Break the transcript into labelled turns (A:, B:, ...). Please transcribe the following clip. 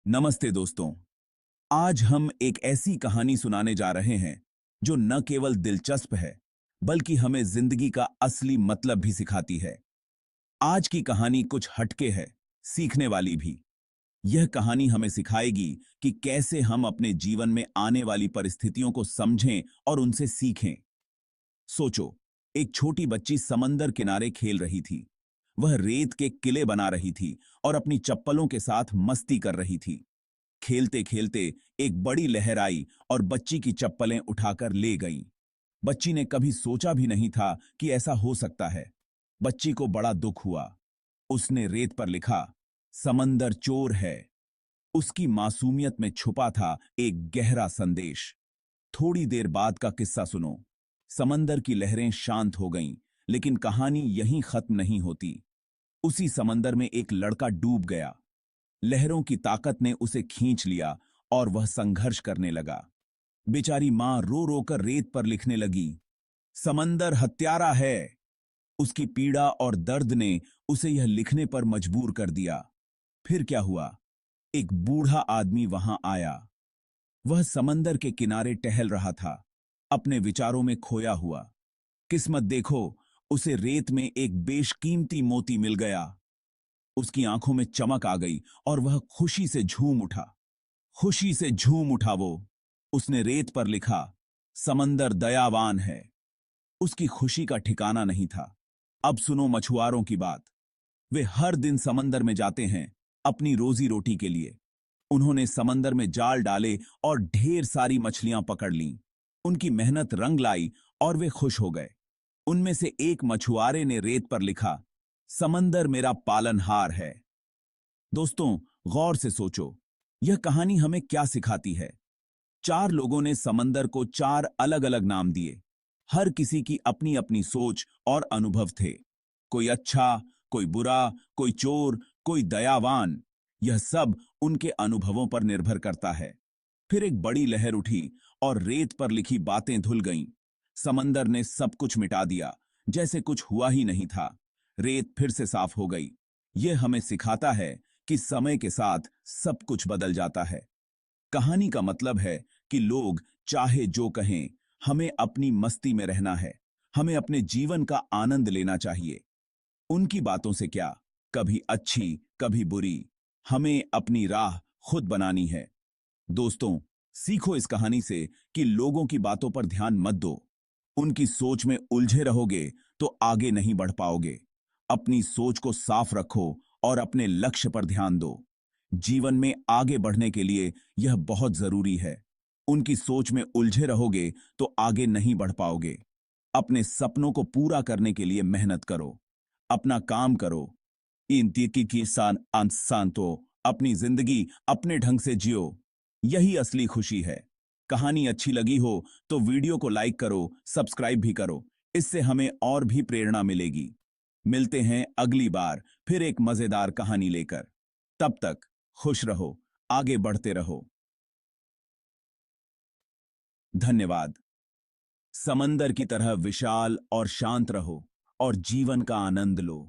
A: नमस्ते दोस्तों। आज हम एक ऐसी कहानी सुनाने जा रहे हैं जो न केवल दिलचस्प है बल्कि हमें जिंदगी का असली मतलब भी सिखाती है। आज की कहानी कुछ हटके है, सीखने वाली भी। यह कहानी हमें सिखाएगी कि कैसे हम अपने जीवन में आने वाली परिस्थितियों को समझें और उनसे सीखें। सोचो, एक छोटी बच्ची समंदर किनारे खेल रही थी। वह रेत के किले बना रही थी और अपनी चप्पलों के साथ मस्ती कर रही थी। खेलते खेलते एक बड़ी लहर आई और बच्ची की चप्पलें उठाकर ले गईं। बच्ची ने कभी सोचा भी नहीं था कि ऐसा हो सकता है। बच्ची को बड़ा दुख हुआ। उसने रेत पर लिखा, समंदर चोर है। उसकी मासूमियत में छुपा था एक गहरा संदेश। थोड़ी देर बाद का किस्सा सुनो। समंदर की लहरें शांत हो गईं, लेकिन कहानी यहीं खत्म नहीं होती। उसी समंदर में एक लड़का डूब गया। लहरों की ताकत ने उसे खींच लिया और वह संघर्ष करने लगा। बेचारी मां रो रो कर रेत पर लिखने लगी, समंदर हत्यारा है। उसकी पीड़ा और दर्द ने उसे यह लिखने पर मजबूर कर दिया। फिर क्या हुआ? एक बूढ़ा आदमी वहां आया। वह समंदर के किनारे टहल रहा था, अपने विचारों में खोया हुआ। किस्मत देखो, उसे रेत में एक बेशकीमती मोती मिल गया। उसकी आंखों में चमक आ गई और वह खुशी से झूम उठा। खुशी से झूम उठा वो। उसने रेत पर लिखा, समंदर दयावान है। उसकी खुशी का ठिकाना नहीं था। अब सुनो मछुआरों की बात। वे हर दिन समंदर में जाते हैं अपनी रोजी रोटी के लिए। उन्होंने समंदर में जाल डाले और ढेर सारी मछलियां पकड़ लीं। उनकी मेहनत रंग लाई और वे खुश हो गए। उनमें से एक मछुआरे ने रेत पर लिखा, समंदर मेरा पालनहार है। दोस्तों, गौर से सोचो, यह कहानी हमें क्या सिखाती है? चार लोगों ने समंदर को चार अलग अलग नाम दिए। हर किसी की अपनी अपनी सोच और अनुभव थे। कोई अच्छा, कोई बुरा, कोई चोर, कोई दयावान। यह सब उनके अनुभवों पर निर्भर करता है। फिर एक बड़ी लहर उठी और रेत पर लिखी बातें धुल गईं। समंदर ने सब कुछ मिटा दिया, जैसे कुछ हुआ ही नहीं था। रेत फिर से साफ हो गई। यह हमें सिखाता है कि समय के साथ सब कुछ बदल जाता है। कहानी का मतलब है कि लोग चाहे जो कहें, हमें अपनी मस्ती में रहना है। हमें अपने जीवन का आनंद लेना चाहिए। उनकी बातों से क्या, कभी अच्छी, कभी बुरी। हमें अपनी राह खुद बनानी है। दोस्तों, सीखो इस कहानी से कि लोगों की बातों पर ध्यान मत दो। उनकी सोच में उलझे रहोगे तो आगे नहीं बढ़ पाओगे। अपनी सोच को साफ रखो और अपने लक्ष्य पर ध्यान दो। जीवन में आगे बढ़ने के लिए यह बहुत जरूरी है। उनकी सोच में उलझे रहोगे तो आगे नहीं बढ़ पाओगे। अपने सपनों को पूरा करने के लिए मेहनत करो, अपना काम करो। इन की इंसान तो अपनी जिंदगी अपने ढंग से जियो। यही असली खुशी है। कहानी अच्छी लगी हो तो वीडियो को लाइक करो, सब्सक्राइब भी करो। इससे हमें और भी प्रेरणा मिलेगी। मिलते हैं अगली बार फिर एक मजेदार कहानी लेकर। तब तक खुश रहो, आगे बढ़ते रहो। धन्यवाद। समंदर की तरह विशाल और शांत रहो और जीवन का आनंद लो।